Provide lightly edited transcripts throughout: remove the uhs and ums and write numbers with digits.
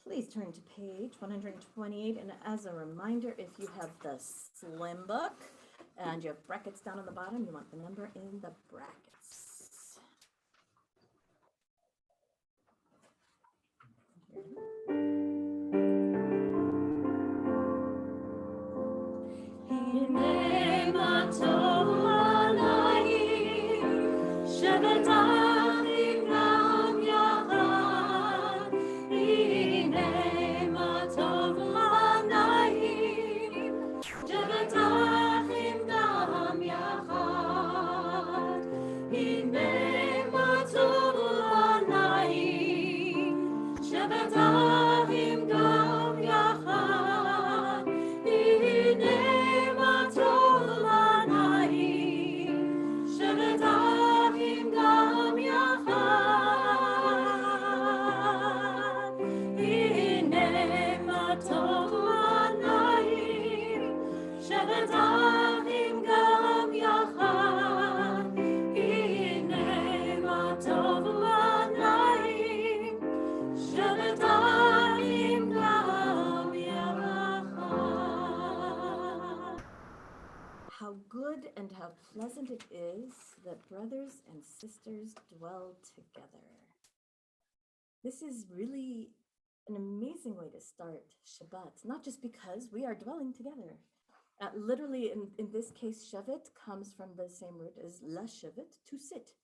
Please turn to page 128, and as a reminder, if you have the slim book and you have brackets down on the bottom, you want the number in the brackets. How good and how pleasant it is that brothers and sisters dwell together. This is really an amazing way to start Shabbat, not just because we are dwelling together. Literally, in this case, Shabbat comes from the same root as lashavet, to sit.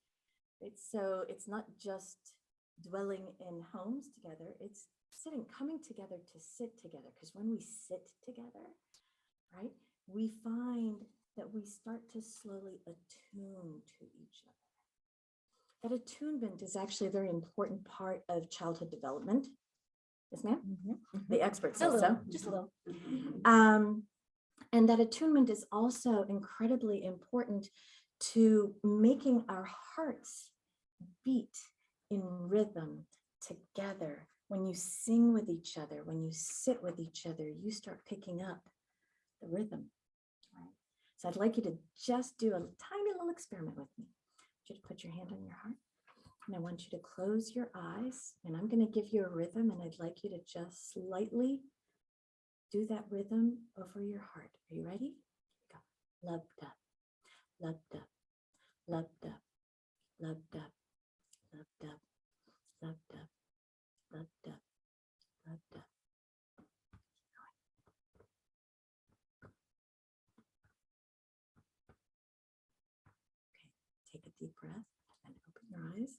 So it's not just dwelling in homes together, it's sitting, coming together to sit together. Because when we sit together, right, we find that we start to slowly attune to each other. That attunement is actually a very important part of childhood development. Yes, ma'am? Mm-hmm. The expert says so. Just a little. And that attunement is also incredibly important to making our hearts beat in rhythm together. When you sing with each other, when you sit with each other, you start picking up the rhythm. Right? So I'd like you to just do a tiny little experiment with me. I want you to put your hand on your heart, and I want you to close your eyes, and I'm going to give you a rhythm, and I'd like you to just slightly do that rhythm over your heart. Are you ready? Go. Labda, labda, labda, labda, labda, labda, labda, labda. Okay, take a deep breath and open your eyes.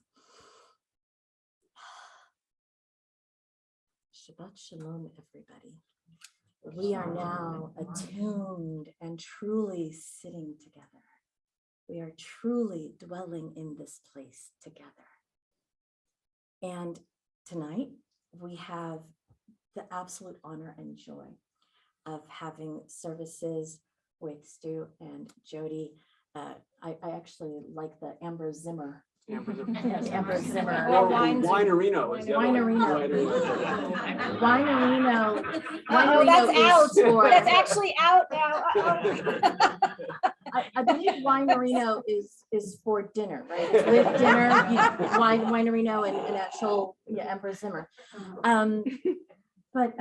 Shabbat Shalom, everybody. We are now attuned and truly sitting together. We are truly dwelling in this place together. And tonight, we have the absolute honor and joy of having services with Stu and Jody. I actually like the Ambrose Zimmer Yes, Emperor Zimmer. Or Winerino. Winerino. Oh, that's out. That's actually out now. I believe Winerino is for dinner, right? It's with dinner, Winerino and actual Emperor Zimmer. But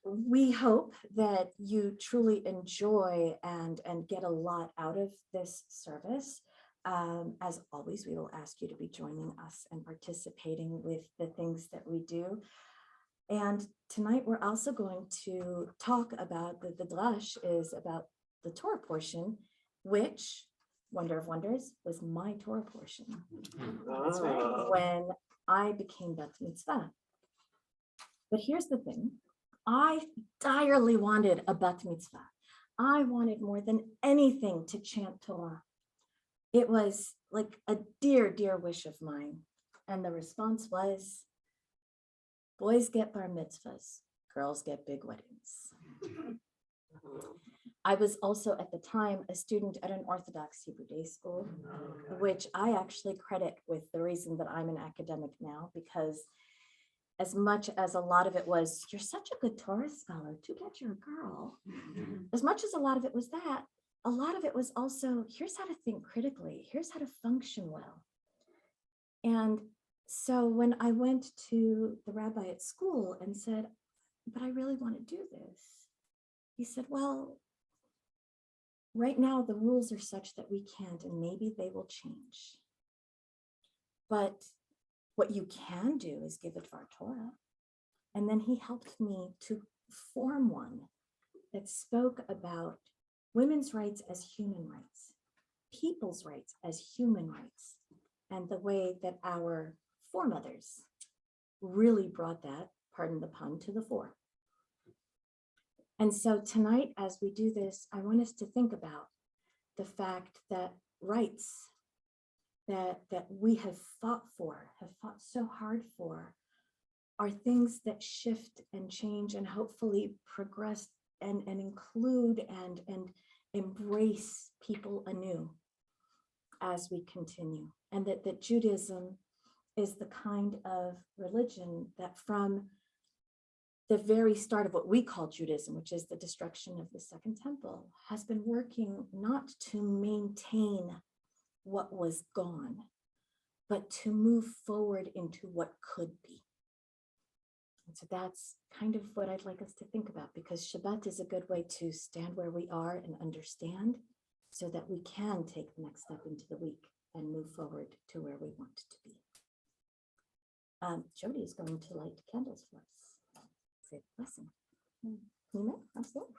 we hope that you truly enjoy and get a lot out of this service. As always, we will ask you to be joining us and participating with the things that we do. And tonight we're also going to talk about the drash is about the Torah portion, which, wonder of wonders, was my Torah portion. That's right, when I became Beth Mitzvah. But here's the thing, I direly wanted a Beth Mitzvah. I wanted more than anything to chant Torah. It was like a dear, dear wish of mine. And the response was, boys get bar mitzvahs, girls get big weddings. I was also at the time a student at an Orthodox Hebrew day school, which I actually credit with the reason that I'm an academic now, because as much as a lot of it was, you're such a good Torah scholar, too bad you're a girl. As much as a lot of it was that, a lot of it was also, here's how to think critically, here's how to function well. And so when I went to the rabbi at school and said, but I really want to do this, he said, well, right now the rules are such that we can't, and maybe they will change. But what you can do is give it Dvar Torah. And then he helped me to form one that spoke about women's rights as human rights, people's rights as human rights, and the way that our foremothers really brought that, pardon the pun, to the fore. And so tonight, as we do this, I want us to think about the fact that rights that we have fought so hard for, are things that shift and change and hopefully progress and include and embrace people anew as we continue. And that Judaism is the kind of religion that from the very start of what we call Judaism, which is the destruction of the Second Temple, has been working not to maintain what was gone, but to move forward into what could be. And so that's kind of what I'd like us to think about, because Shabbat is a good way to stand where we are and understand so that we can take the next step into the week and move forward to where we want to be. Jody is going to light candles for us. Say the blessing. Nina, absolutely.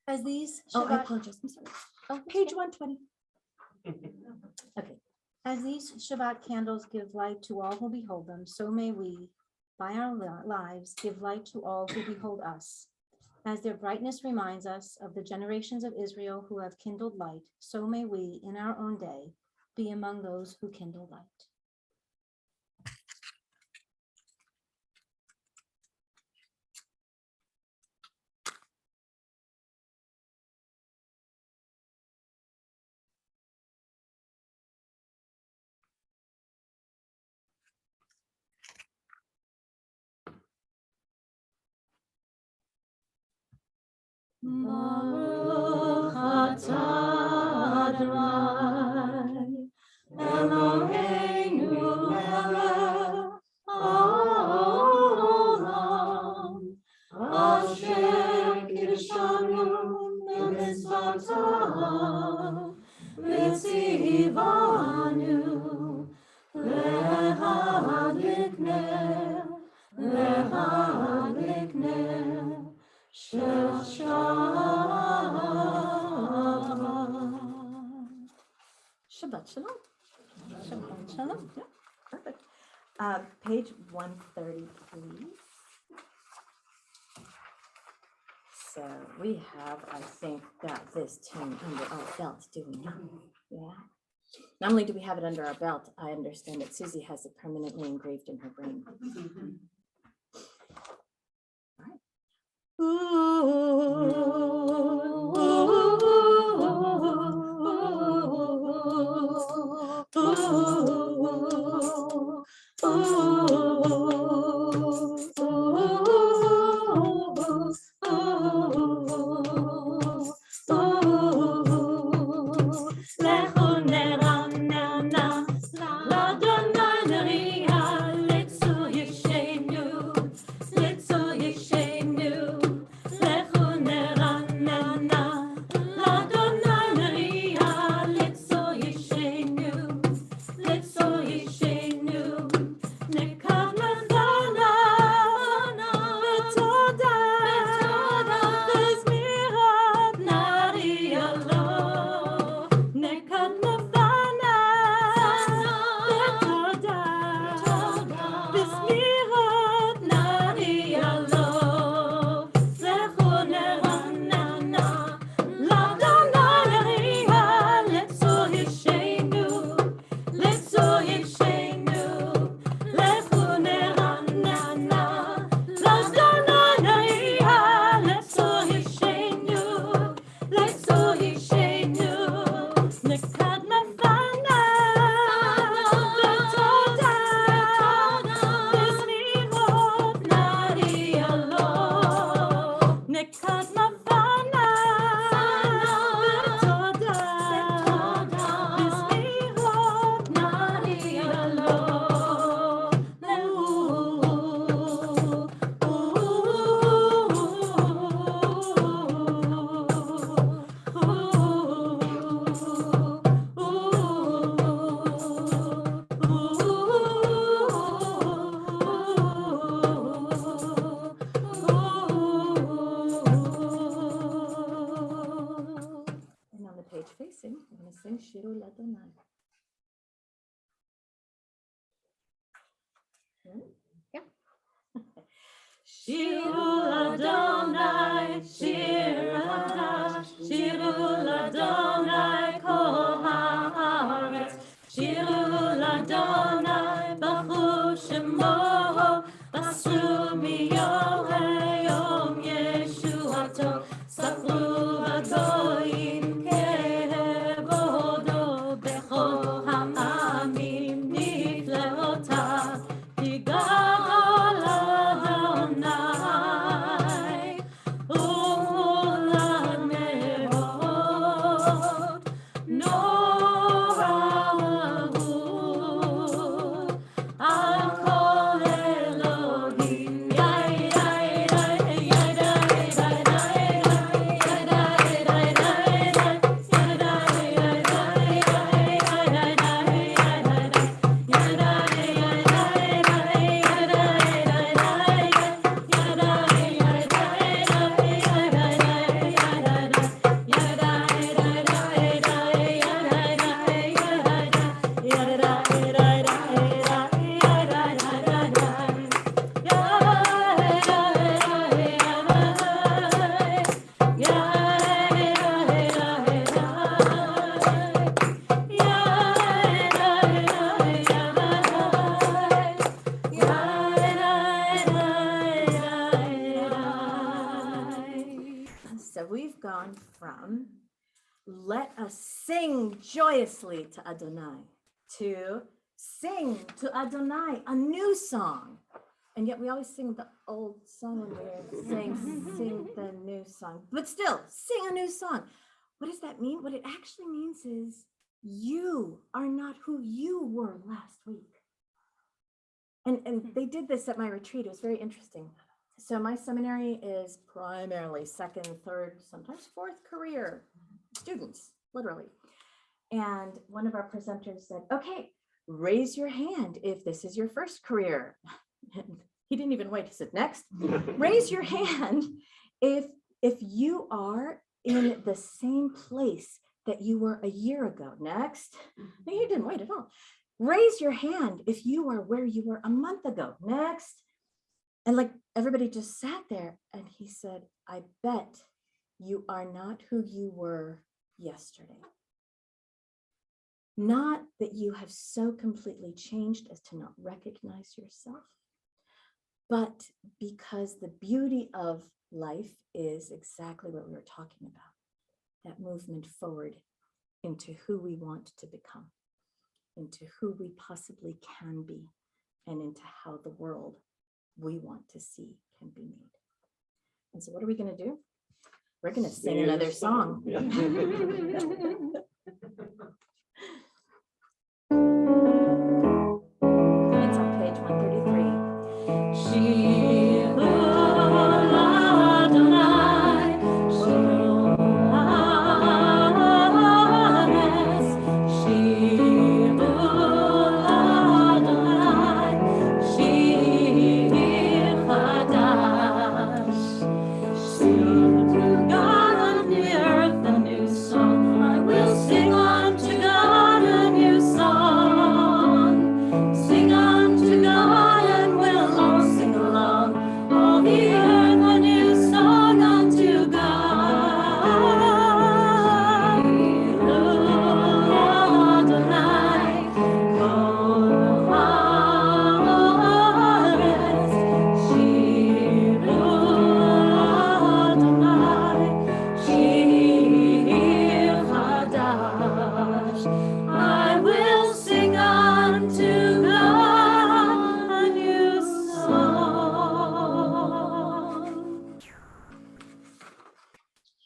As these Shabbat, I Shabbat, apologize. I'm sorry. Page 120. Okay. as these Shabbat candles give light to all who behold them, so may we, by our lives, give light to all who behold us. As their brightness reminds us of the generations of Israel who have kindled light, so may we, in our own day, be among those who kindle light. Baruch atah Adonai, Eloheinu melech haolam, asher kiddushanu b'mitzvotav, v'tzivanu lehadlik ner, Shabbat shalom. Shabbat shalom. Yeah, perfect. Page 130, please. So we have, I think, got this tune under our belt, do we not? Yeah. Not only do we have it under our belt, I understand that Susie has it permanently engraved in her brain. All right. Ooh. And on the page facing, we're going to sing Shiru Ladonai. Yeah. Shiru Ladonai, Shiru Ladonai, Kol Haaretz. Shiru Ladonai, Bachu Shemo, Basru Miyom Yeshuato, Sapru Hagoyim Kevodo, Bechol Ha'amim Nifleotav, Yigal Adonai, Ulam Me'od, Norahu, Al Kol Elohim, Yai, Yai, Yai, Yai, Yai, So we've gone from let us sing joyously to Adonai to sing to Adonai a new song. And yet we always sing the old song when we're saying sing the new song. But still, sing a new song. What does that mean? What it actually means is you are not who you were last week. And they did this at my retreat. It was very interesting. So my seminary is primarily second, third, sometimes fourth career students, literally. And one of our presenters said, okay, raise your hand if this is your first career. And he didn't even wait. He said, next, raise your hand if you are in the same place that you were a year ago. Next. And he didn't wait at all. Raise your hand if you are where you were a month ago. Next. And like everybody just sat there, and he said, I bet you are not who you were yesterday. Not that you have so completely changed as to not recognize yourself, but because the beauty of life is exactly what we were talking about, that movement forward into who we want to become, into who we possibly can be, and into how the world we want to see can be made. And so what are we going to do? We're going to sing another song. It's on page 133. Shiru Adonai, Shiru Haaretz, Shiru Adonai, Shir Chadash. Sing to God on the earth a new song. I will sing.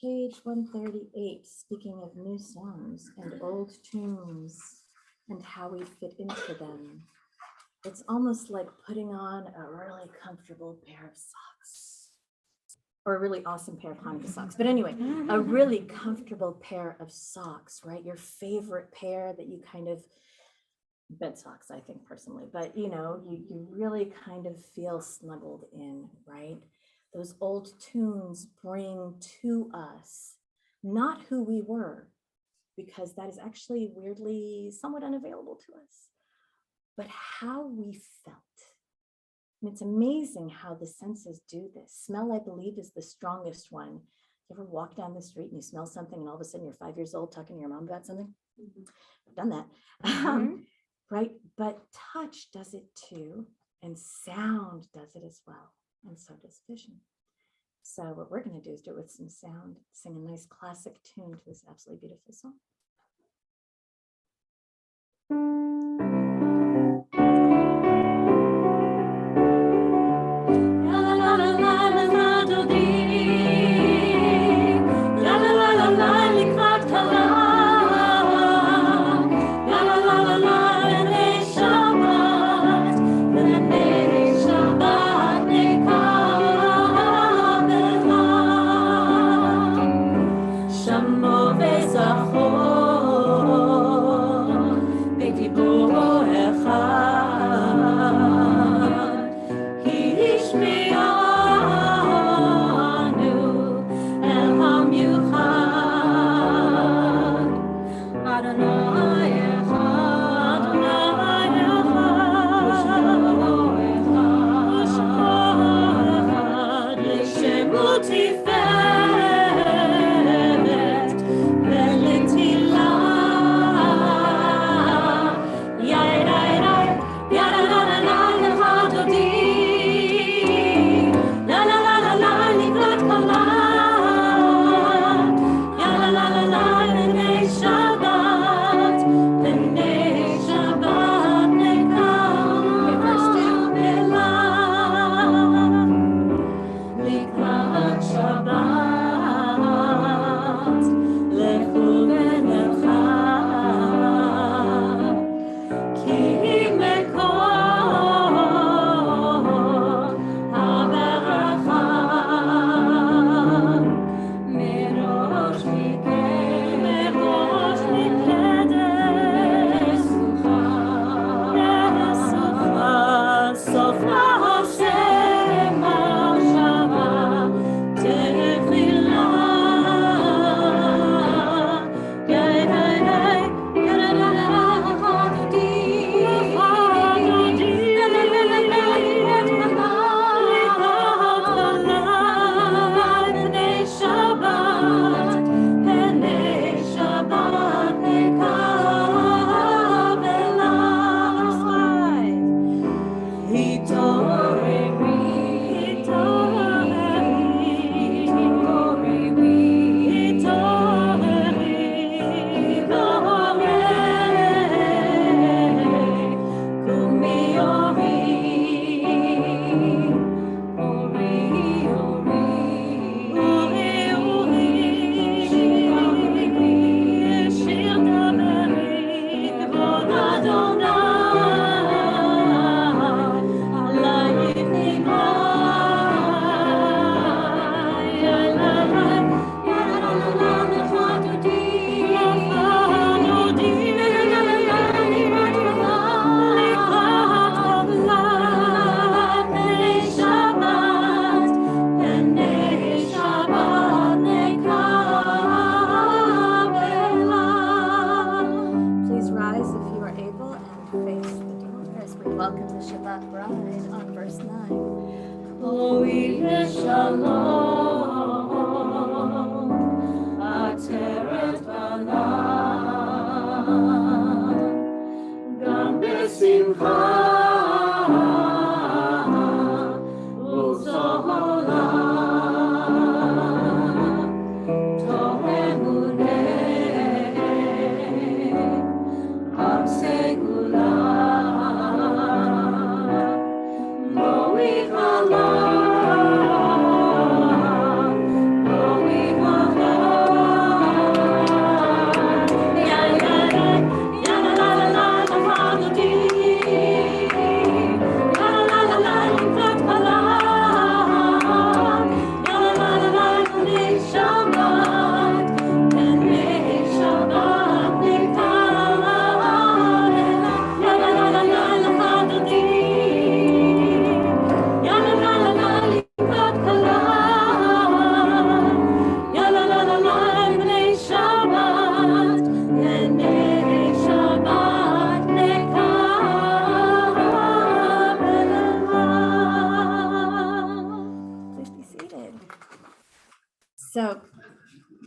page 138, speaking of new songs and old tunes and how we fit into them. It's almost like putting on a really comfortable pair of socks, or a really awesome pair of Hanukkah socks. But anyway, a really comfortable pair of socks, right? Your favorite pair that you kind of, bed socks, I think personally, but you know, you really kind of feel snuggled in, right? Those old tunes bring to us not who we were, because that is actually weirdly somewhat unavailable to us, but how we felt. And it's amazing how the senses do this. Smell, I believe, is the strongest one. You ever walk down the street and you smell something and all of a sudden you're 5 years old talking to your mom about something? I've done that. Right? But touch does it too, and sound does it as well, and so does vision. So what we're going to do is do it with some sound, sing a nice classic tune to this absolutely beautiful song.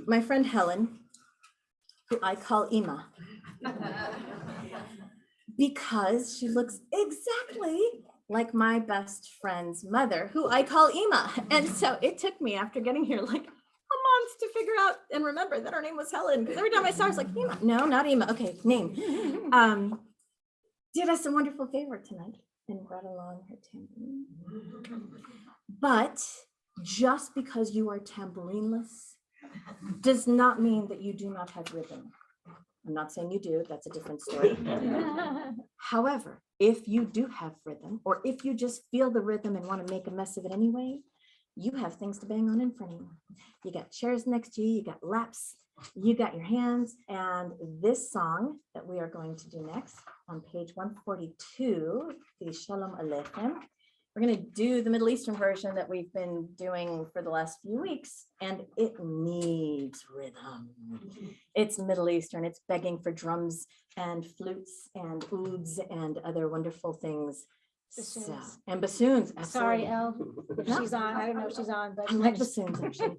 my friend Helen, who I call Ima, because she looks exactly like my best friend's mother, who I call Ima. And so it took me, after getting here, like a month to figure out and remember that her name was Helen. Because every time I saw her, I was like, Ima. No, not Ima. Okay, name. Did us a wonderful favor tonight and brought along her tambourine. But just because you are tambourineless does not mean that you do not have rhythm. I'm not saying you do, that's a different story. However, if you do have rhythm, or if you just feel the rhythm and want to make a mess of it anyway, you have things to bang on in front of you. You got chairs next to you, you got laps, you got your hands, and this song that we are going to do next on page 142, the Shalom Aleichem. We're going to do the Middle Eastern version that we've been doing for the last few weeks, and it needs rhythm. It's Middle Eastern, it's begging for drums and flutes and ouds and other wonderful things. So, Bassoons. and bassoons. Sorry, absolutely. Elle, if No. she's on. I don't know if she's on, but I like bassoons, actually.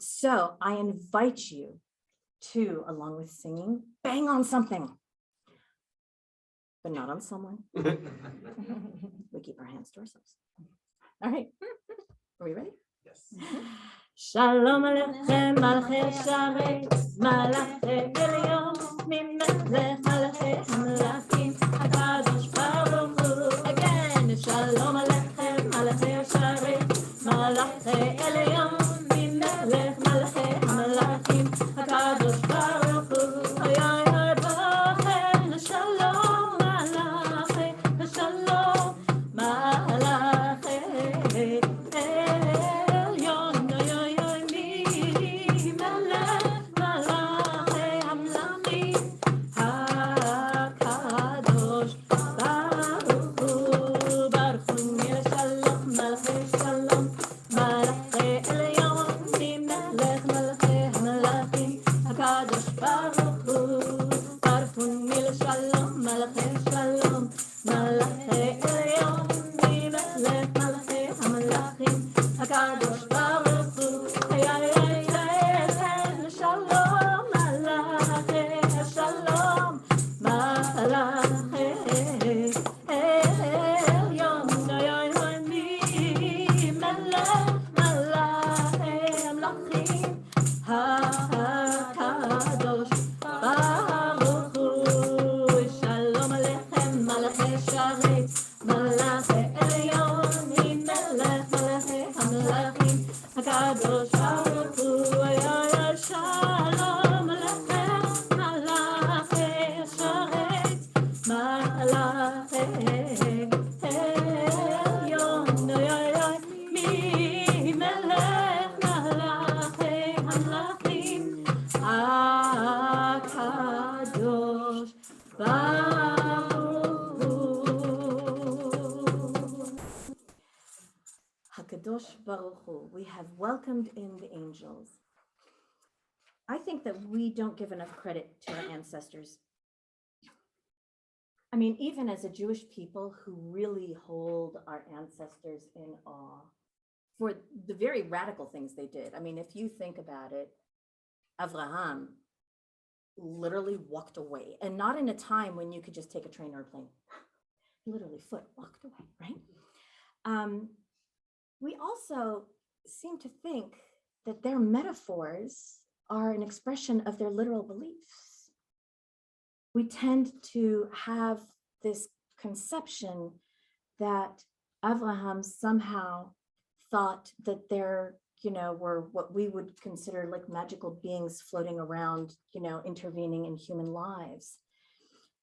So I invite you to, along with singing, bang on something, but not on someone. We keep our hands to ourselves. All right, are we ready? Yes. Shalom Aleichem, Malachei Sharet, Malachei Elyon, Mimelech Malachei Hamlachim, HaKadosh Baruch Hu. Again, Shalom Aleichem, Malachei Sharet, Malachei Elyon, Mimelech Malachei Hamlachim, HaKadosh Baruch Hu. Hayay Bachem, Shalom Malachei, Shalom Malachei. HaKadosh Baruch Hu, Shalom Malachei, Shalom Malachei, Elyon, Melech Malachei Hamlachim, HaKadosh Baruch Hu, Shalom Aleichem, Malachei Sharet, Malachei Elyon, Melech Malachei Hamlachim, HaKadosh Baruch Hu, Shalom Aleichem, Malachei Sharet, Malachei Elyon, Melech Malachei Hamlachim, HaKadosh Baruch Hu. HaKadosh Baruch Hu, we have welcomed in the angels. I think that we don't give enough credit to our ancestors. I mean, even as a Jewish people who really hold our ancestors in awe for the very radical things they did. I mean, if you think about it, Avraham literally walked away, and not in a time when you could just take a train or a plane. Literally foot walked away, right? We also seem to think that their metaphors are an expression of their literal beliefs. We tend to have this conception that Avraham somehow thought that there, were what we would consider like magical beings floating around, intervening in human lives.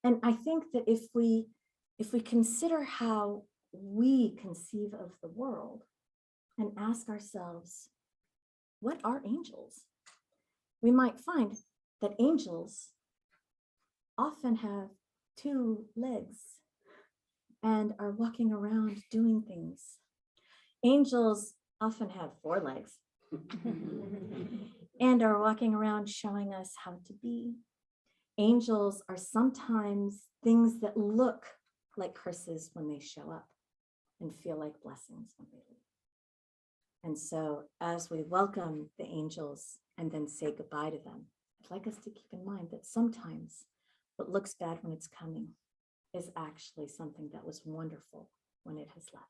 And I think that if we consider how we conceive of the world and ask ourselves, what are angels? We might find that angels often have 2 legs and are walking around doing things. Angels often have 4 legs and are walking around showing us how to be. Angels are sometimes things that look like curses when they show up and feel like blessings when they leave. And so as we welcome the angels and then say goodbye to them. I'd like us to keep in mind that sometimes what looks bad when it's coming is actually something that was wonderful when it has left.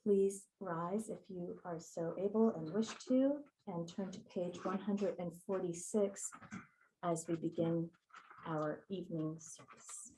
Please rise if you are so able and wish to, and turn to page 146 as we begin our evening service.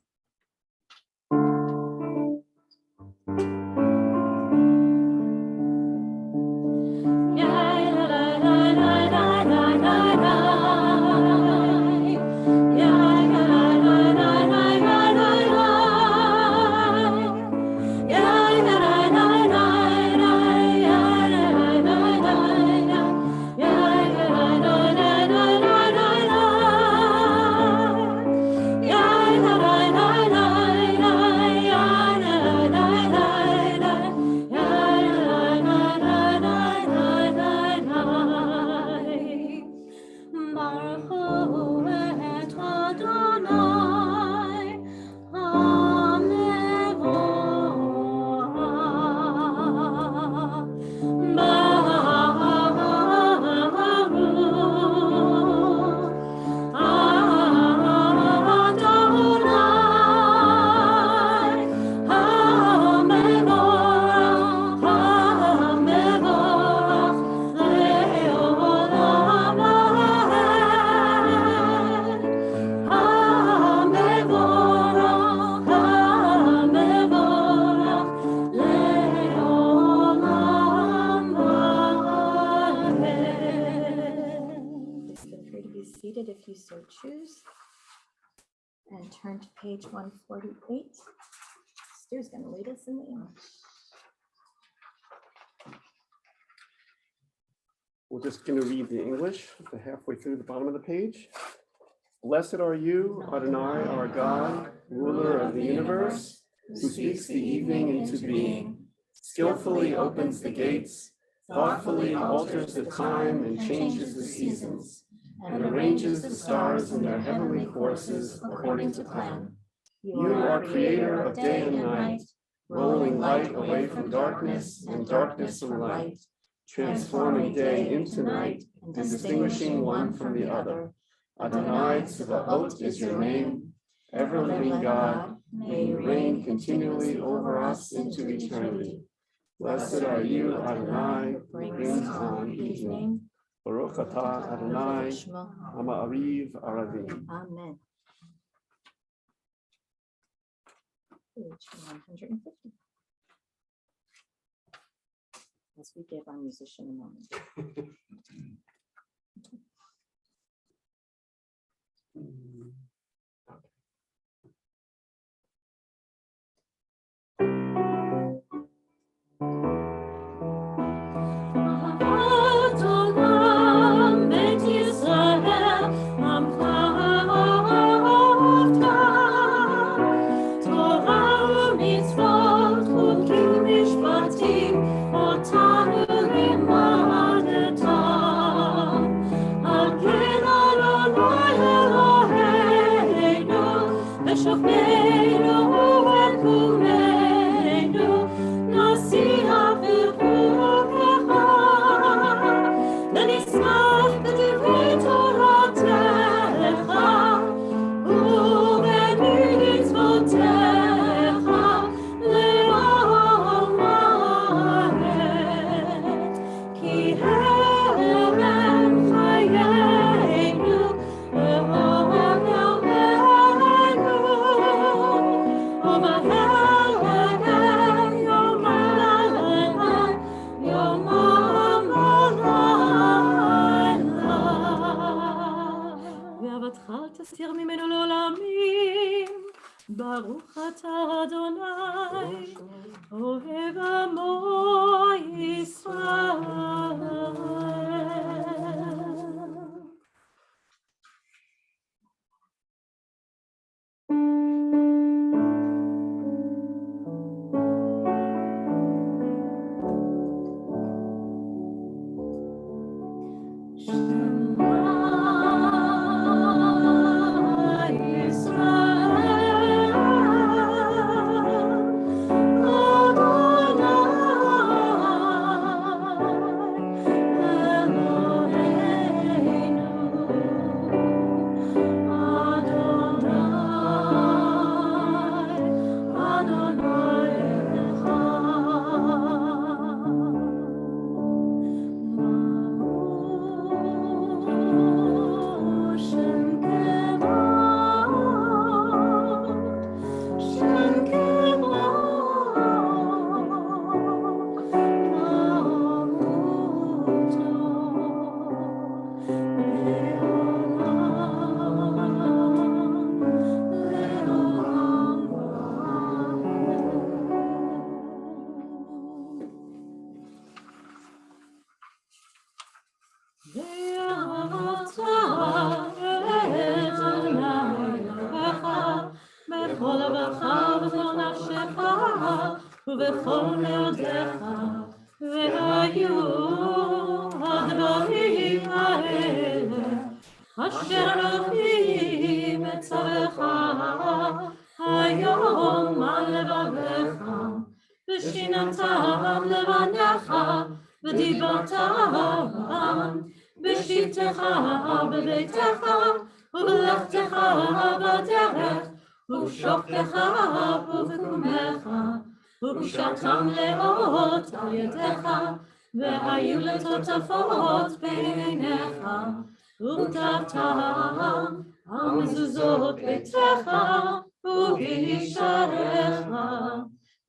If you so choose, and turn to page 148. Stu's going to lead us in the English. We're just going to read the English halfway through the bottom of the page. Blessed are you, Adonai, our God, ruler of the universe, who speaks the evening into being, skillfully opens the gates, thoughtfully alters the time and changes the seasons, and arranges the stars in their heavenly courses according to plan. You are creator of day and night, rolling light away from darkness and darkness from light, transforming day into night and distinguishing one from the other. Adonai Tzvaot is your name. Ever-living God, may you reign continually over us into eternity. Blessed are you, Adonai, who brings on evening. Baruch atah Adonai, Ha'ma'ariv Aravim. Amen. Page 150. As we give our musician a moment. ברוך אתה אדוני, אוהב עמו ישראל. Adonai, ובכל מאודיך, והיו הדברים האלה, אשר אנוכי מצווך היום על לבביך, ושיננתם לבניך, ודיברת בם, בשבתך בביתך, ובלכתך בדרך, ובשוכבך ובקומך, ובשעתם לאות על ידך, והיו לטוטפות בעיניך, וכתבתם על מזוזות ביתך ובישעריך,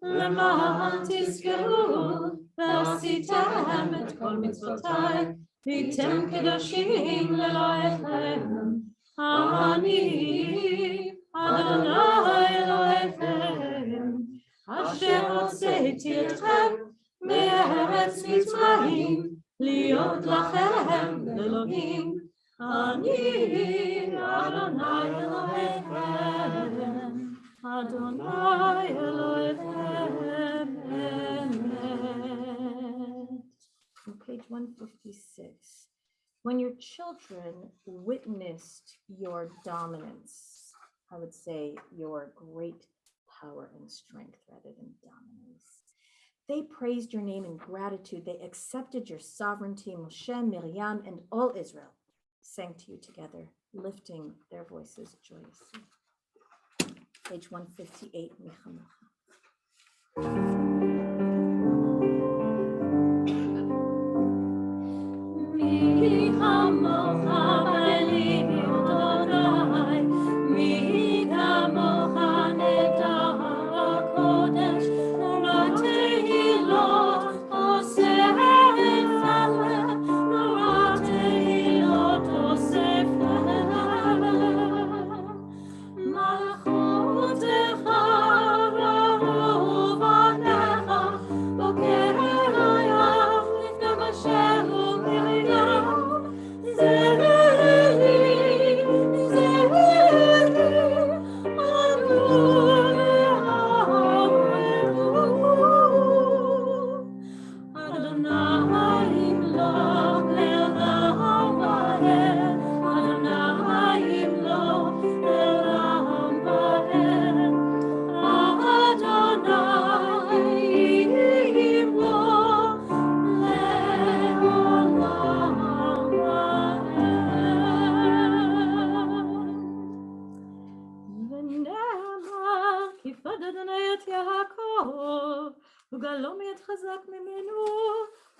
למען תזכרו ועשיתם את כל מצוותיי, והייתם קדושים לאלוהיכם. אני אדוני אלוהיכם, אשר הוצאתי אתכם מארץ מצרים, להיות לכם אלוהים. אני אדוני אלוהיכם, אדוני אלוהיכם אמת. On page 156, when your children witnessed your dominance, I would say your great power and strength rather than dominance. They praised your name in gratitude. They accepted your sovereignty. Moshe, Miriam, and all Israel sang to you together, lifting their voices joyously. Page 158, Michamacha. וגלום יד חזק ממנו,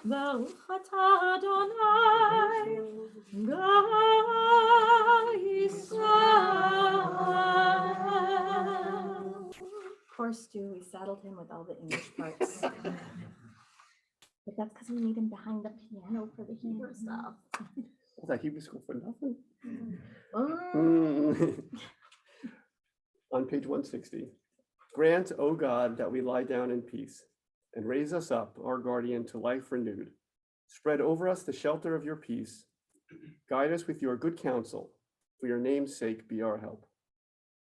ברוך אתה אדוני, גיא ישראל. Poor Stu, we saddled him with all the English parts. But that's because we need him behind the piano for the Hebrew stuff. Was that Hebrew school for nothing? On page 160, grant, O God, that we lie down in peace, and raise us up, our guardian, to life renewed. Spread over us the shelter of your peace. Guide us with your good counsel. For your name's sake, be our help.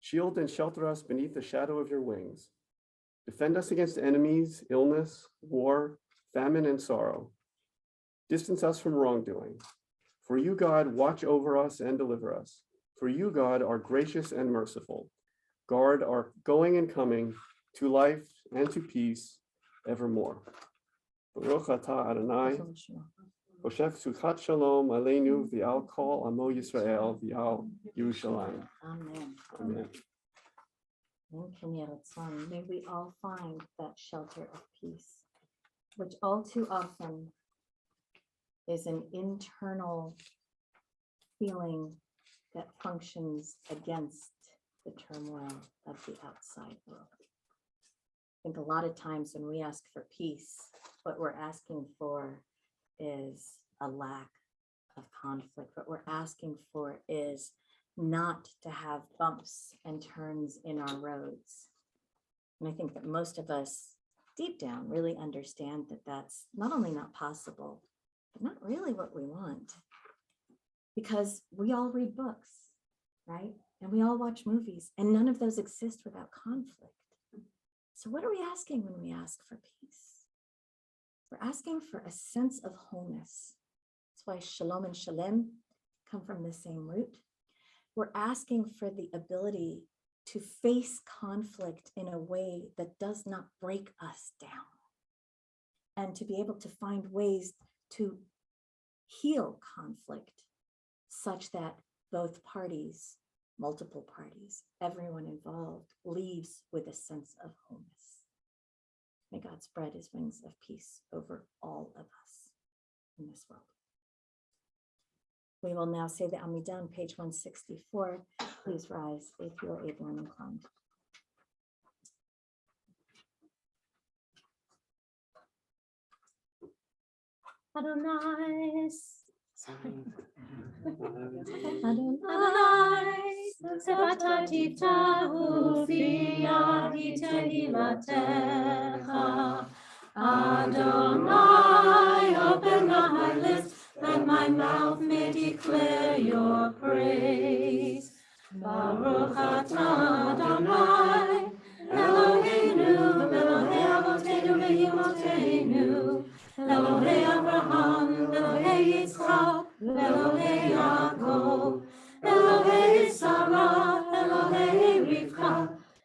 Shield and shelter us beneath the shadow of your wings. Defend us against enemies, illness, war, famine, and sorrow. Distance us from wrongdoing. For you, God, watch over us and deliver us. For you, God, are gracious and merciful. Guard our going and coming to life and to peace evermore. Baruch atah Adonai, Hoshef suchat shalom aleinu v'al kol amo Yisrael v'al Yerushalayim. Amen. Amen. May we all find that shelter of peace, which all too often is an internal feeling that functions against the turmoil of the outside world. I think a lot of times when we ask for peace, what we're asking for is a lack of conflict. What we're asking for is not to have bumps and turns in our roads. And I think that most of us deep down really understand that that's not only not possible, but not really what we want. Because we all read books, right? And we all watch movies, and none of those exist without conflict. So what are we asking when we ask for peace? We're asking for a sense of wholeness. That's why shalom and shalem come from the same root. We're asking for the ability to face conflict in a way that does not break us down, and to be able to find ways to heal conflict such that both parties, multiple parties, everyone involved leaves with a sense of wholeness. May God spread his wings of peace over all of us in this world. We will now say the Amidah on page 164. Please rise if you are able and inclined. Adonai, Adonai, Shabbat Tikvah, Ufiyadi Tehilatecha. Adonai, open my lips, that my mouth may declare your praise. Baruch atah Adonai, Eloheinu, Elohei Avotenu ve'imotenu, Elohei Abraham, Elohei Yitzchak, Elohei Yaakov, Elohei Sarah, Elohei Rivka,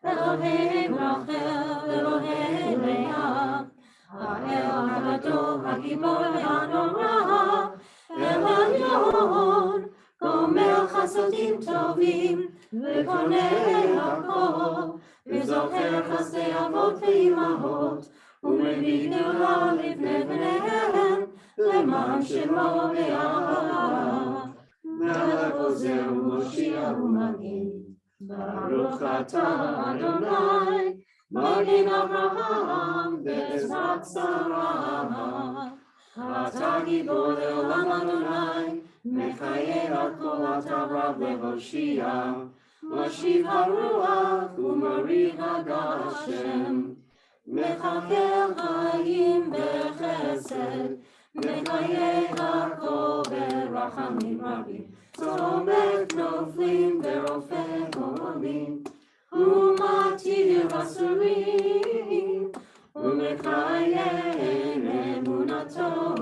Elohei Rachel, Elohei Leah, Ha'el Haggadol, Hagibor ve'Hanorah, El Elyon, Gomer Chasodim Tovim, Ve'konei Hakol, Ve'zocher Chasdei Avot ve'imahot, ומביא גאולה לבני בניהם, למען שמו באהבה. מלך עוזר ומושיע ומגן, ברוך אתה אדוני, מגן אברהם בעזרת שרה. אתה גיבור לעולם אדוני, מחיה על כל אתה רב להושיע, משיב הרוח ומוריד הגשם. מחכה חיים בחסד, מחיי הכל ברחמים רבים, צומק נופלים ורופא גולים, ומתיר אסורים, ומקיים אמונתו,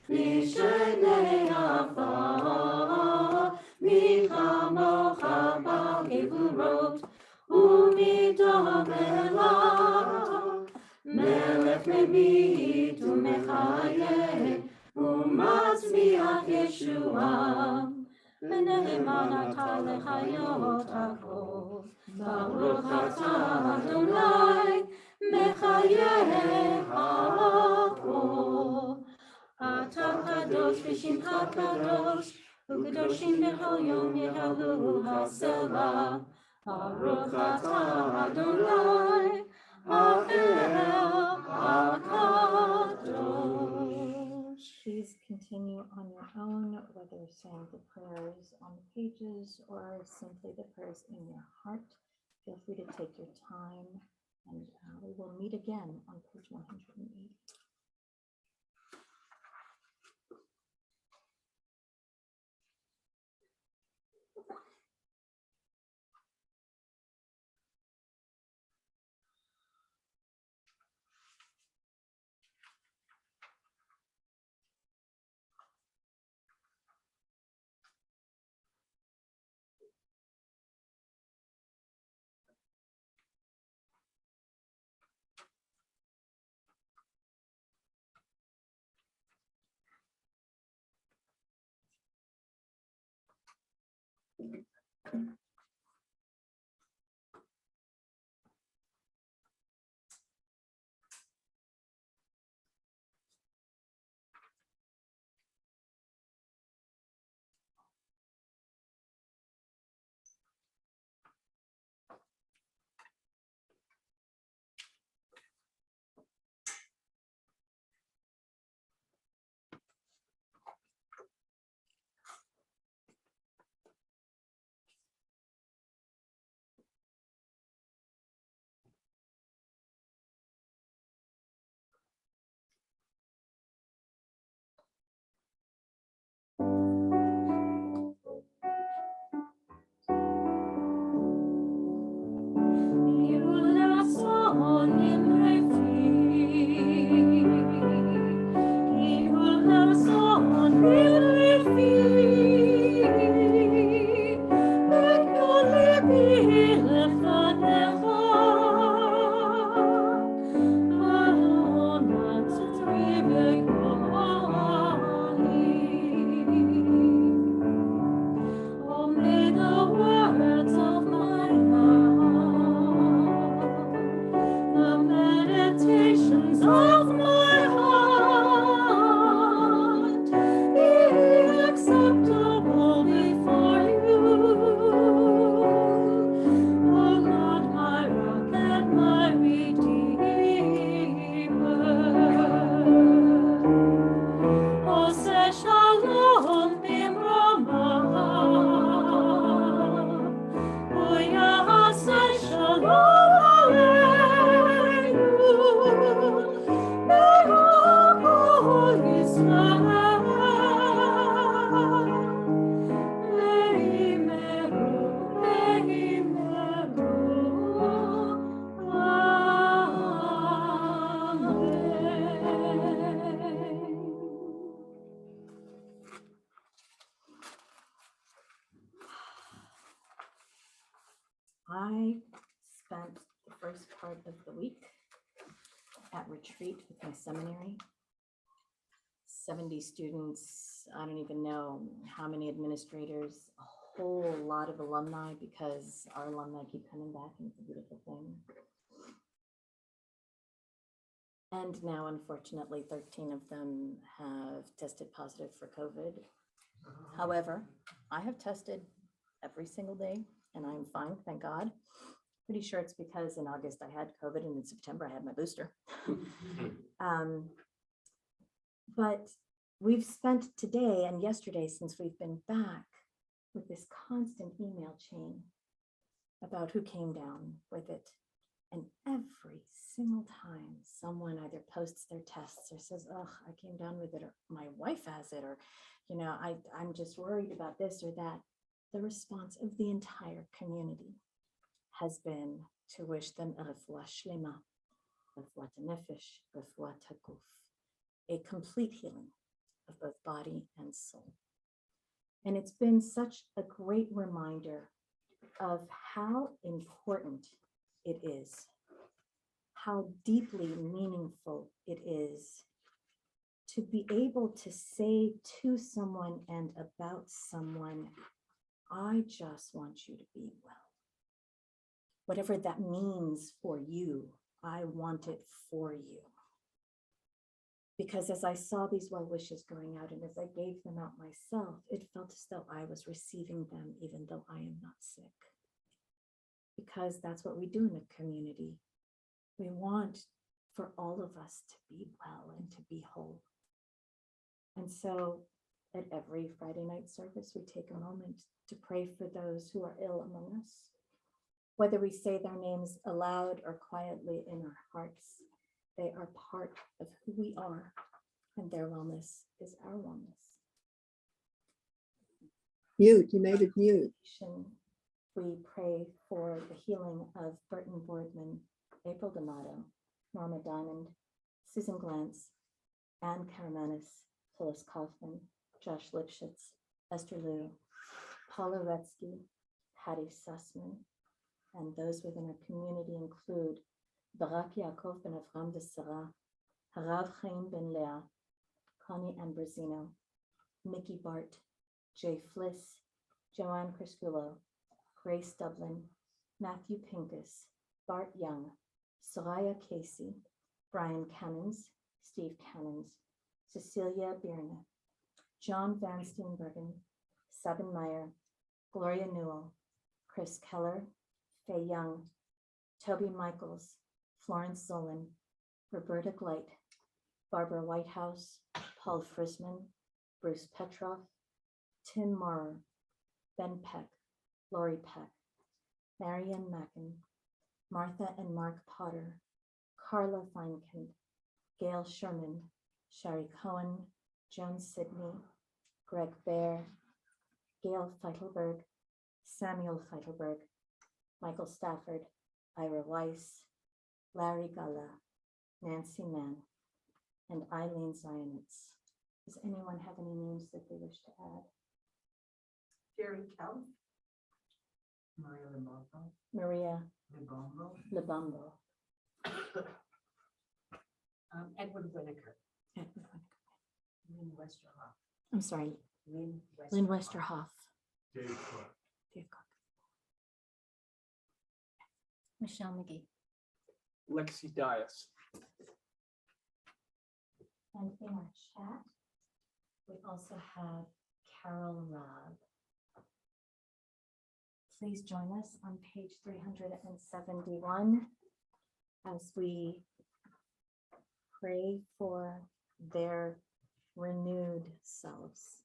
משני עפר, מי כמוך בגבורות, ומדום אליו. מלך מביט ומחיה, ומצמיח ישועה, ונאמן אתה לחיות הכל. ברוך אתה אדוני, מחיה הכל. אתה קדוש ושמך קדוש, וקדושים בכל יום יהללו הסלע. ברוך אתה אדוני, Please continue on your own, whether saying the prayers on the pages or simply the prayers in your heart. Feel free to take your time, and we will meet again on page 180. I spent the first part of the week at retreat with my seminary. 70 students, I don't even know how many administrators, a whole lot of alumni, because our alumni keep coming back and it's a beautiful thing. And now, unfortunately, 13 of them have tested positive for COVID. However, I have tested every single day and I'm fine, thank God. Pretty sure it's because in August I had COVID and in September I had my booster. But we've spent today and yesterday, since we've been back, with this constant email chain about who came down with it. And every single time someone either posts their tests or says, oh, I came down with it, or my wife has it, or, you know, I'm just worried about this or that, the response of the entire community has been to wish them a refuah shlema, refuat nefesh, refuat haguf, a complete healing of both body and soul. And it's been such a great reminder of how important it is, how deeply meaningful it is to be able to say to someone and about someone, I just want you to be well. Whatever that means for you, I want it for you. Because as I saw these well wishes going out and as I gave them out myself, it felt as though I was receiving them even though I am not sick. Because that's what we do in a community. We want for all of us to be well and to be whole. And so at every Friday night service, we take a moment to pray for those who are ill among us. Whether we say their names aloud or quietly in our hearts, they are part of who we are, and their wellness is our wellness. Mute, you made it mute. We pray for the healing of Burton Boardman, April D'Amato, Norma Diamond, Susan Glantz, Ann Karamanis, Phyllis Kaufman, Josh Lipschitz, Esther Liu, Paula Retsky, Hattie Sussman, and those within our community include Barak Yaakov ben Avram de Sarah, Harav Chaim ben Leah, Connie Ambrosino, Mickey Bart, Jay Fliss, Joanne Crisculo, Grace Dublin, Matthew Pincus, Bart Young, Soraya Casey, Brian Cannons, Steve Cannons, Cecilia Bierna, John Van Steenbergen, Sabin Meyer, Gloria Newell, Chris Keller, Faye Young, Toby Michaels, Florence Zolan, Roberta Gleit, Barbara Whitehouse, Paul Frisman, Bruce Petroff, Tim Maurer, Ben Peck, Lori Peck, Marianne Mackin, Martha and Mark Potter, Carla Feinkind, Gail Sherman, Sherry Cohen, Joan Sidney, Greg Baer, Gail Feitelberg, Samuel Feitelberg, Michael Stafford, Ira Weiss, Larry Gala, Nancy Mann, and Eileen Zionitz. Does anyone have any names that they wish to add? Jerry Kelly, Maria Limombo, Maria Libombo, Lebumbo. Edward Winokur, Edward Winokur. Lynn Westerhoff, I'm sorry, Lynn Lynn Westerhoff. Dave Cook. Dave Cook. Michelle McGee. Lexi Dias. And in our chat, we also have Carol Robb. Please join us on page 371 as we pray for their renewed selves.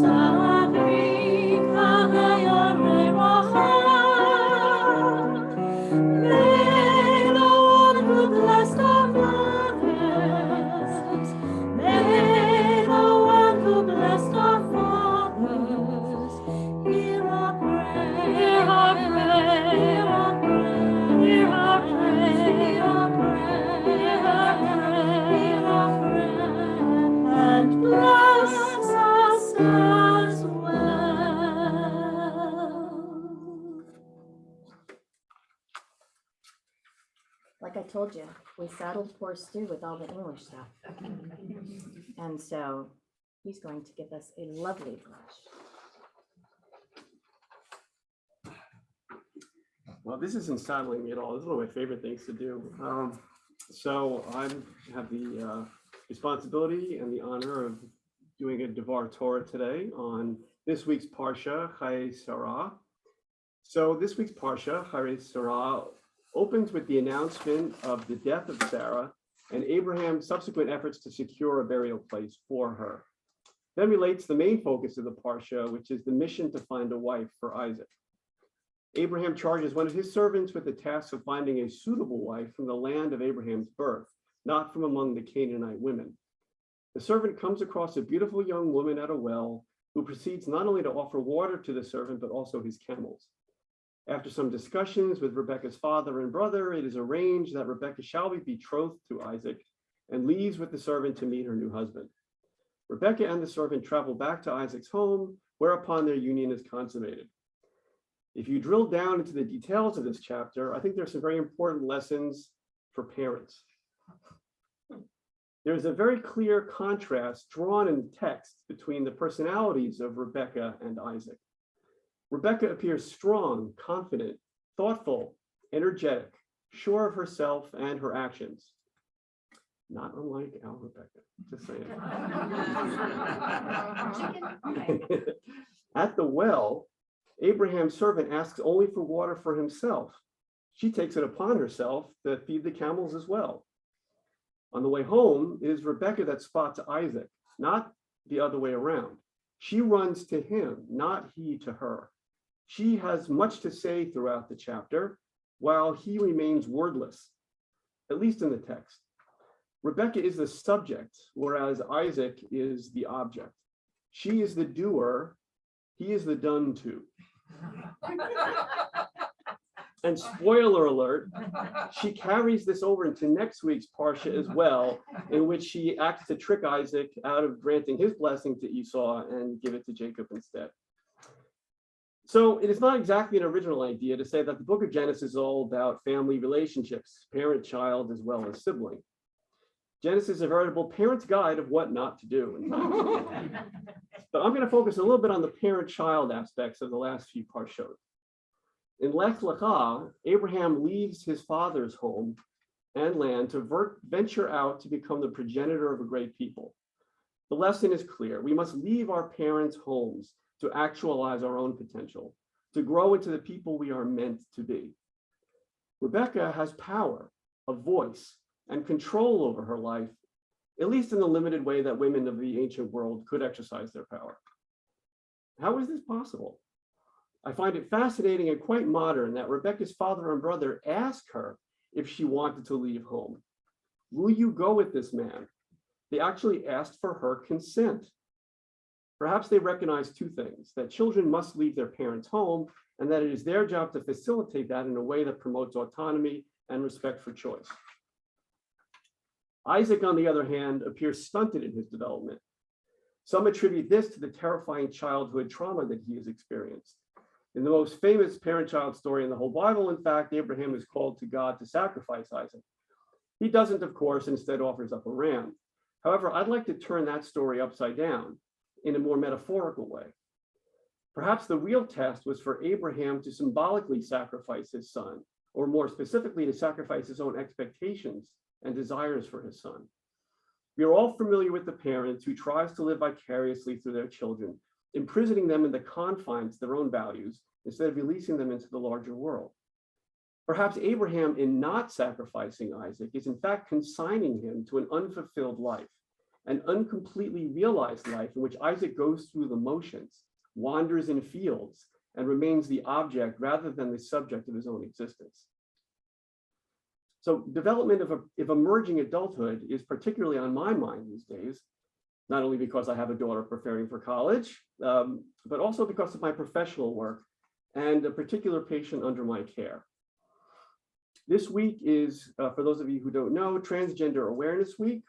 Sari Like I told you, we saddled poor Stu with all the English stuff. And so he's going to give us a lovely brush. Well, this isn't saddling me at all. This is one of my favorite things to do. So I have the responsibility and the honor of doing a Devar Torah today on this week's Parsha, Chayei Sarah. So this week's Parsha, Chayei Sarah, opens with the announcement of the death of Sarah and Abraham's subsequent efforts to secure a burial place for her. Then relates the main focus of the Parsha, which is the mission to find a wife for Isaac. Abraham charges one of his servants with the task of finding a suitable wife from the land of Abraham's birth, not from among the Canaanite women. The servant comes across a beautiful young woman at a well who proceeds not only to offer water to the servant, but also his camels. After some discussions with Rebekah's father and brother, it is arranged that Rebekah shall be betrothed to Isaac and leaves with the servant to meet her new husband. Rebekah and the servant travel back to Isaac's home, whereupon their union is consummated. If you drill down into the details of this chapter, I think there's some very important lessons for parents. There's a very clear contrast drawn in the text between the personalities of Rebekah and Isaac. Rebekah appears strong, confident, thoughtful, energetic, sure of herself and her actions. Not unlike our Rebekah, just saying. At the well, Abraham's servant asks only for water for himself. She takes it upon herself to feed the camels as well. On the way home, it is Rebekah that spots Isaac, not the other way around. She runs to him, not he to her. She has much to say throughout the chapter, while he remains wordless, at least in the text. Rebekah is the subject, whereas Isaac is the object. She is the doer, he is the done to. And spoiler alert, she carries this over into next week's Parsha as well, in which she acts to trick Isaac out of granting his blessing to Esau and give it to Jacob instead. So it is not exactly an original idea to say that the book of Genesis is all about family relationships, parent-child as well as sibling. Genesis is a veritable parent's guide of what not to do. But I'm going to focus a little bit on the parent-child aspects of the last few parshot. In Lech Lecha, Abraham leaves his father's home and land to venture out to become the progenitor of a great people. The lesson is clear. We must leave our parents' homes to actualize our own potential, to grow into the people we are meant to be. Rebekah has power, a voice, and control over her life, at least in the limited way that women of the ancient world could exercise their power. How is this possible? I find it fascinating and quite modern that Rebekah's father and brother ask her if she wanted to leave home. Will you go with this man? They actually asked for her consent. Perhaps they recognize two things: that children must leave their parents' home, and that it is their job to facilitate that in a way that promotes autonomy and respect for choice. Isaac, on the other hand, appears stunted in his development. Some attribute this to the terrifying childhood trauma that he has experienced. In the most famous parent-child story in the whole Bible, in fact, Abraham is called to God to sacrifice Isaac. He doesn't, of course, instead offers up a ram. However, I'd like to turn that story upside down in a more metaphorical way. Perhaps the real test was for Abraham to symbolically sacrifice his son, or more specifically, to sacrifice his own expectations and desires for his son. We are all familiar with the parent who tries to live vicariously through their children, imprisoning them in the confines of their own values instead of releasing them into the larger world. Perhaps Abraham, in not sacrificing Isaac, is in fact consigning him to an unfulfilled life, an uncompletely realized life in which Isaac goes through the motions, wanders in fields, and remains the object rather than the subject of his own existence. So development of emerging adulthood is particularly on my mind these days, not only because I have a daughter preparing for college, but also because of my professional work and a particular patient under my care. This week is, for those of you who don't know, Transgender Awareness Week.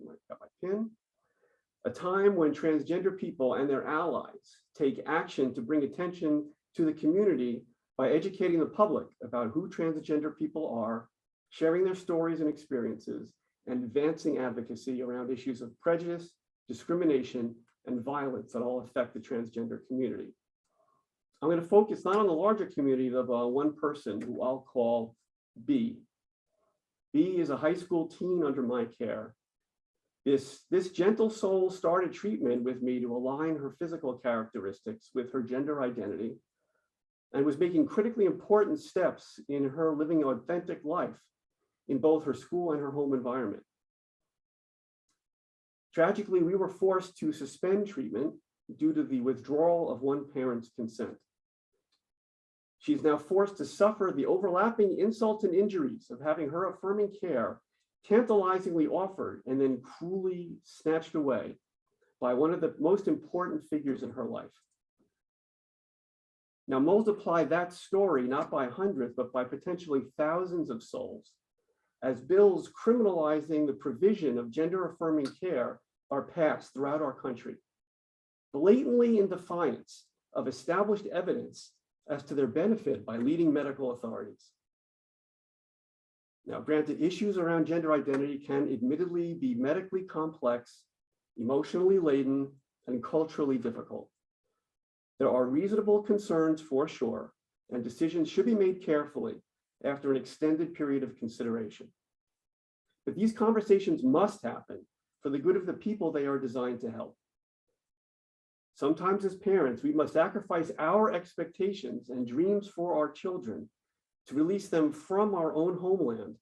I got my pin. A time when transgender people and their allies take action to bring attention to the community by educating the public about who transgender people are, sharing their stories and experiences, and advancing advocacy around issues of prejudice, discrimination, and violence that all affect the transgender community. I'm going to focus not on the larger community of one person who I'll call B. B is a high school teen under my care. This gentle soul started treatment with me to align her physical characteristics with her gender identity and was making critically important steps in her living an authentic life in both her school and her home environment. Tragically, we were forced to suspend treatment due to the withdrawal of one parent's consent. She's now forced to suffer the overlapping insults and injuries of having her affirming care tantalizingly offered and then cruelly snatched away by one of the most important figures in her life. Now multiply that story not by hundreds, but by potentially thousands of souls, as bills criminalizing the provision of gender-affirming care are passed throughout our country, blatantly in defiance of established evidence as to their benefit by leading medical authorities. Now, granted, issues around gender identity can admittedly be medically complex, emotionally laden, and culturally difficult. There are reasonable concerns for sure, and decisions should be made carefully after an extended period of consideration. But these conversations must happen for the good of the people they are designed to help. Sometimes as parents, we must sacrifice our expectations and dreams for our children to release them from our own homeland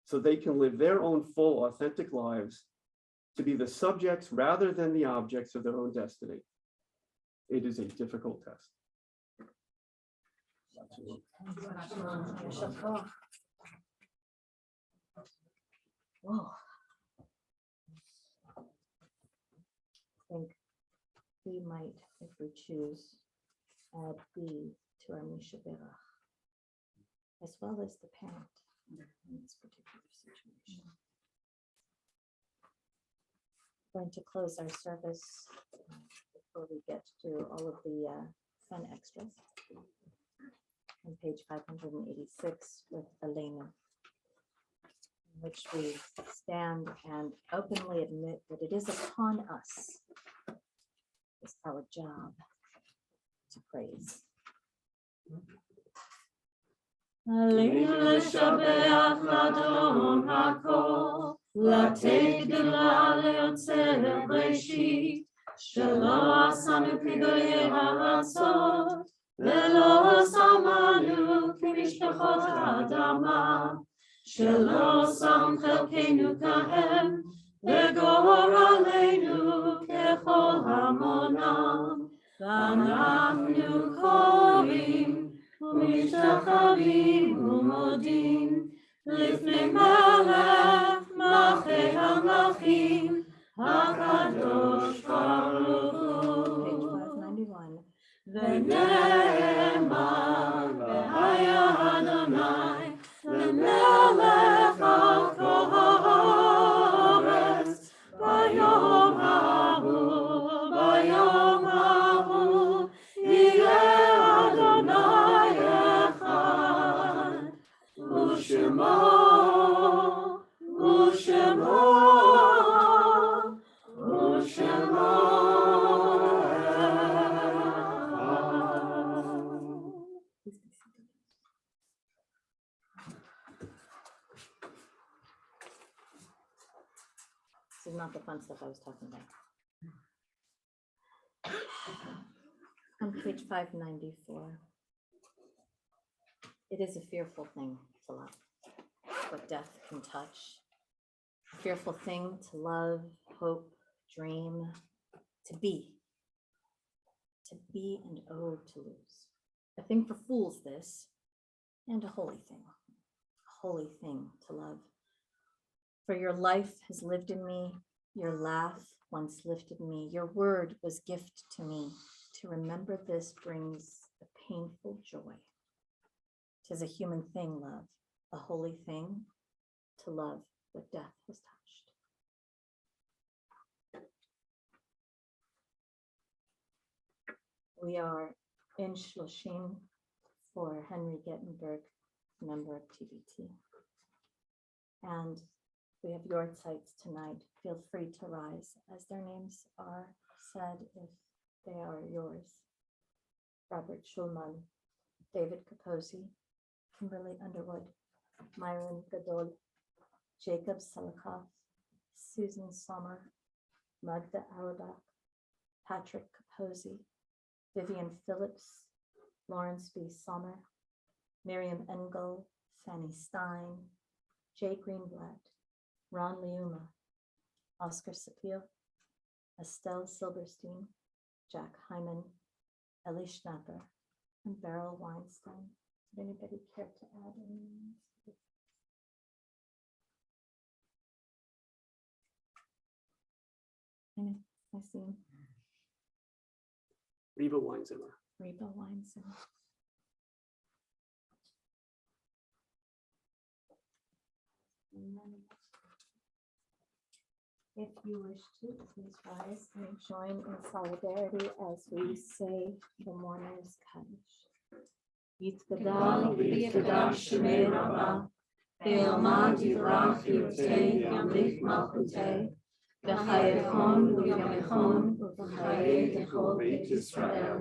so they can live their own full, authentic lives, to be the subjects rather than the objects of their own destiny. It is a difficult test. Whoa. I think we might, if we choose, add B to our Misha Berach, as well as the parent in this particular situation. I'm going to close our service before we get to all of the fun extras on page 586 with Elena, in which we stand and openly admit that it is upon us, it's our job to praise. עלינו לשבח לאדון הכל, לתת גדולה ליוצר בראשית, שלא עשנו כגויי הארצות, ולא שמנו כמשפחות האדמה, שלא שם חלקנו כהם, וגורלנו ככל המונם, ואנחנו קוראים ומשתחווים ומודים לפני מלך מלכי המלכים הקדוש ברוך Page הוא. 591. ונאמר והיה אדוני למלך על כל הארץ ביום ההוא ביום ההוא יהיה This is not the fun stuff I was talking about. On page 594. It is a fearful thing to love, what death can touch. A fearful thing to love, hope, dream, to be and oh, to lose. A thing for fools this, and a holy thing to love. For your life has lived in me, your laugh once lifted me, your word was gift to me. To remember this brings a painful joy. 'Tis a human thing, love, a holy thing to love what death has touched. We are in Shloshim for Henry Gettenberg, member of TBT. And we have your sites tonight. Feel free to rise as their names are said if they are yours. Robert Schulman, David Kaposi, Kimberly Underwood, Myron Gadol, Jacob Selikoff, Susan Sommer, Magda Auerbach, Patrick Kaposi, Vivian Phillips, Lawrence B. Sommer, Miriam Engel, Fanny Stein, Jay Greenblatt, Ron Liuma, Oscar Sapio, Estelle Silberstein, Jack Hyman, Ellie Schnapper, and Beryl Weinstein. Would anybody care to add any names? I see Reba Weinzimmer. Reba Weinstein. If you wish to, please rise and join in solidarity as we say the mourner's Kaddish. Yitkadal v'yitkadash shemei Rabbah, ve'yomad yivrach yotei yamlich malchutei, v'chayechon u'yamechon u'v'chayei dechol Beit Yisrael,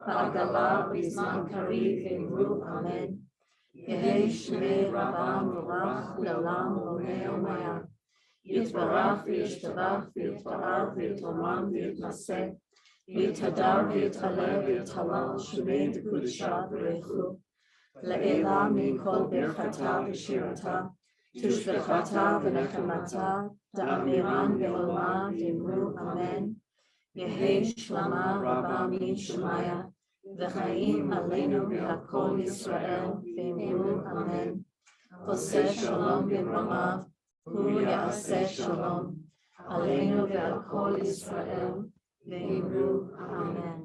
v'agala b'zman kariv v'imru amen. Yehei shemei Rabbah v'rach l'olam olei omayah. Yitbarach v'yishtabach v'yitpa'al v'yitoram v'yitmaseh, v'yitadar v'yitaleh v'yitalal shemei d'kudshah v'reichu, le'ela mikol birchata v'shirata, tushbechata v'nechamata, da'amiran ve'olma v'imru amen. Yehei shlama rabba min shemaya, v'chaim aleinu v'hakol Yisrael v'imru amen. Oseh shalom v'bramav, Hu ya'aseh shalom, aleinu ve'al kol Yisrael, ve'imru amen.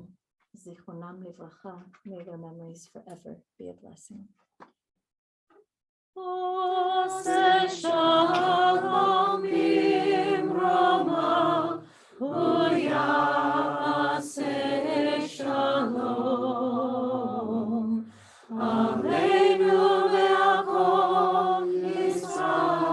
Zichronam livracha, may their memories forever be a blessing. Oseh shalom v'bramav, Hu ya'aseh shalom, aleinu ve'al kol Yisrael.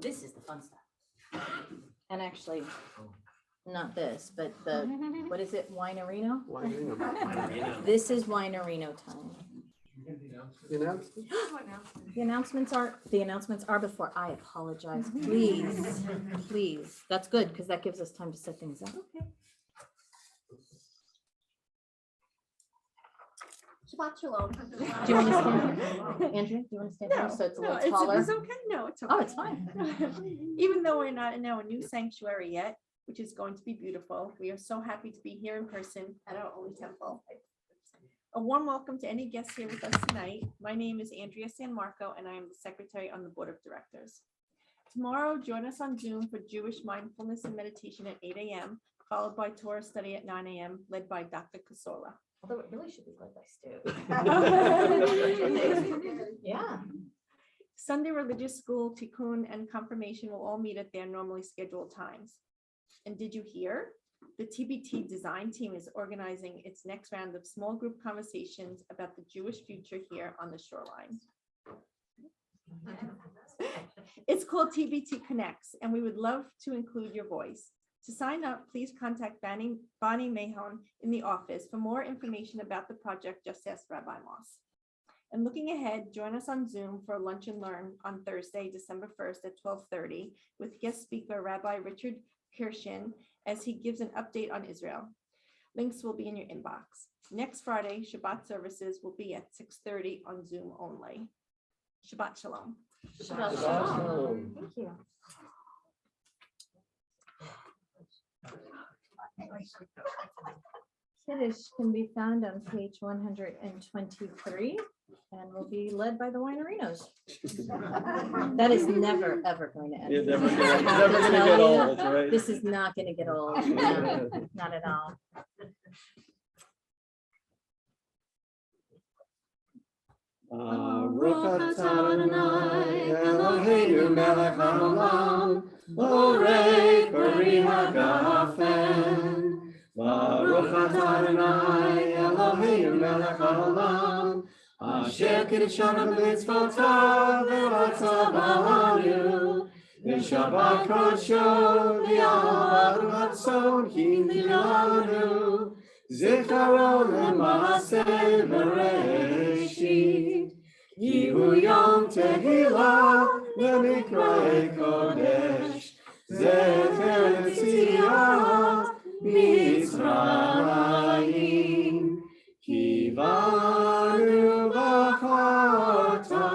This is the fun stuff. And actually, not this, but the, what is it, Winerino? Weinzimmer. This is Winerino time. You know? The announcements are before. I apologize. Please, please. That's good because that gives us time to set things up. Okay. Shabbat shalom. Do you want to stand? Andrea, do you want to stand here so it's a little taller? It's okay. No, it's okay. Oh, it's fine. Even though we're not in our new sanctuary yet, which is going to be beautiful, we are so happy to be here in person at our own temple. A warm welcome to any guests here with us tonight. My name is Andrea San Marco, and I am the secretary on the board of directors. Tomorrow, join us on Zoom for Jewish mindfulness and meditation at 8 a.m., followed by Torah study at 9 a.m., led by Dr. Kasola. Although it really should be led by Stu. Yeah. Sunday religious school, tikkun, and confirmation will all meet at their normally scheduled times. And did you hear? The TBT design team is organizing its next round of small group conversations about the Jewish future here on the shoreline. It's called TBT Connects, and we would love to include your voice. To sign up, please contact Bonnie Mahon in the office for more information about the project. Just ask Rabbi Moss. And looking ahead, join us on Zoom for Lunch and Learn on Thursday, December 1st at 12:30 with guest speaker Rabbi Richard Kirshin as he gives an update on Israel. Links will be in your inbox. Next Friday, Shabbat services will be at 6:30 on Zoom only. Shabbat shalom. Shabbat shalom. Thank you. Kiddush can be found on page 123 and will be led by the Winerinos. That is never, ever going to end. Yeah, never I gonna have to tell get you, old, right? This is not going to get old. No, not at all. Baruch atah Adonai Eloheinu melech haolam, borei peri hagafen. Baruch atah Adonai Eloheinu melech haolam, asher kiddushanu b'mitzvotav v'ratzav b'anu. V'shabbat kodsho v'yahadu ratzon hinilanu. Zikaron le'maaseh bereshit, ki hu yom tehillah le'mikra'ei kodesh. Zecher Tziat Mitzrayim, ki banu b'charta,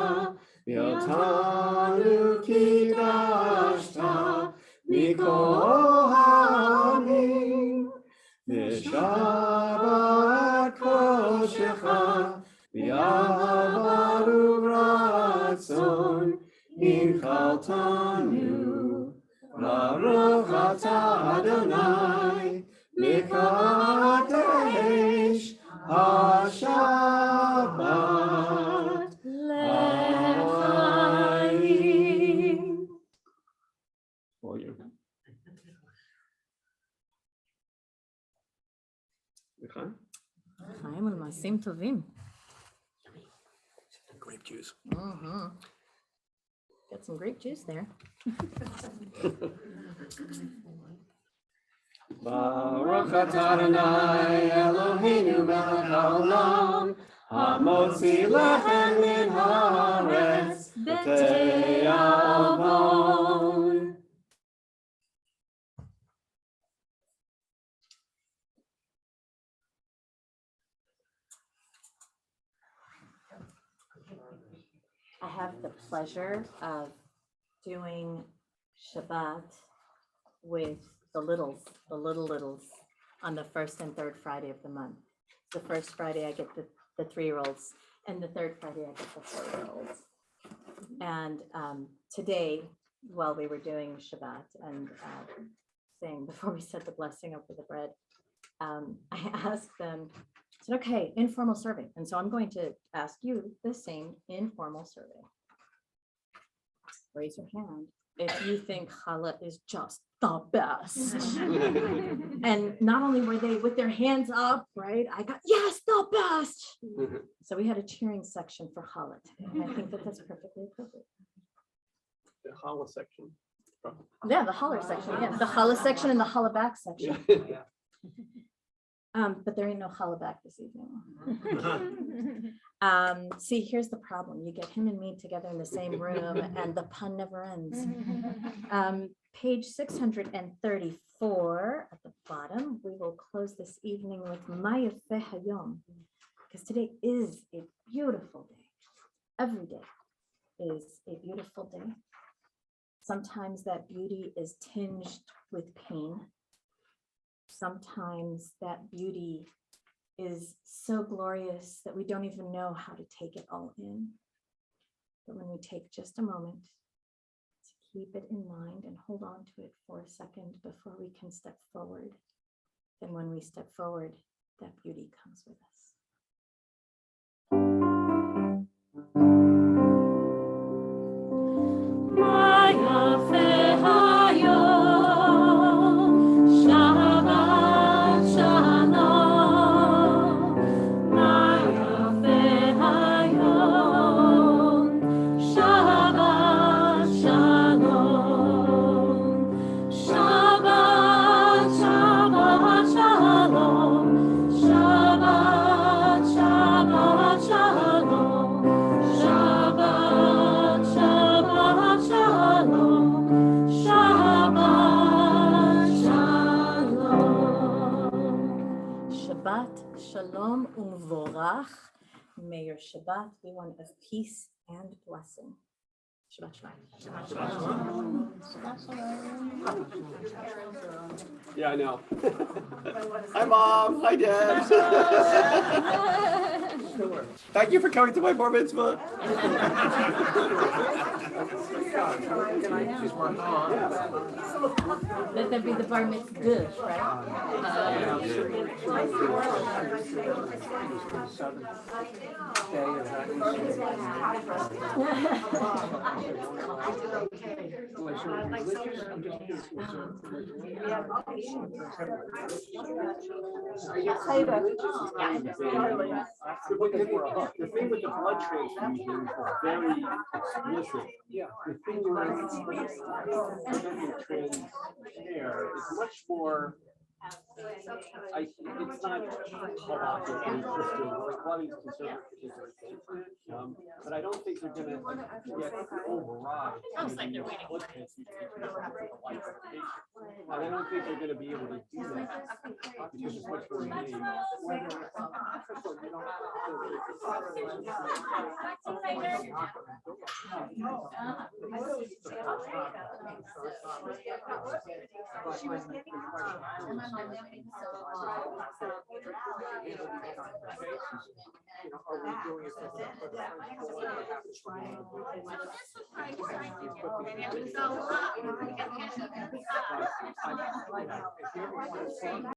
v'yotanu kidashta, mikol ha'amim. V'shabbat koshecha, v'yahava u'ratzon, inchaltanu. Baruch atah Adonai, mikadesh ha-Shabbat l'chaim. For you. L'chaim? חיים על מעשים טובים. Grape juice. Got some grape juice there. Baruch atah Adonai Eloheinu melech haolam, hamotzi lechem min haaretz b'tei avon. I have the pleasure of doing Shabbat with the littles, on the first and third Friday of the month. The first Friday I get the 3-year-olds, and the third Friday I get the 4-year-olds. And today, while we were doing Shabbat and saying, before we said the blessing over the bread, I asked them, I said, okay, informal survey. And so I'm going to ask you the same informal survey. Raise your hand if you think challah is just the best. And not only were they with their hands up, right? I got, yes, the best. So we had a cheering section for challah today. And I think that that's perfectly appropriate. The challah section. Yeah, the challah section. Yeah, the challah section and the challah back section. But there ain't no challah back this evening. See, here's the problem. You get him and me together in the same room and the pun never ends. Page 634 at the bottom, we will close this evening with Mayafeh Hayom, because today is a beautiful day. Every day is a beautiful day. Sometimes that beauty is tinged with pain. Sometimes that beauty is so glorious that we don't even know how to take it all in. But when we take just a moment to keep it in mind and hold on to it for a second before we can step forward, then when we step forward, that beauty comes with us. Shalom umvorach. May your Shabbat be one of peace and blessing. Shabbat shalom. Yeah, I know. Hi, Mom. Hi, Dad. Thank you for coming to my bar mitzvah. Let that be the bar mitzvah, right? The thing with the blood transfusion is very explicit. Yeah. The thing with transfer is much more. It's not halakhic and Christian, like a lot of these conservative particular things. But I don't think they're gonna get override. Sounds like they're waiting. Blood transfusion for the life of the patient. And I don't think they're gonna be able to do that because it's much more vague.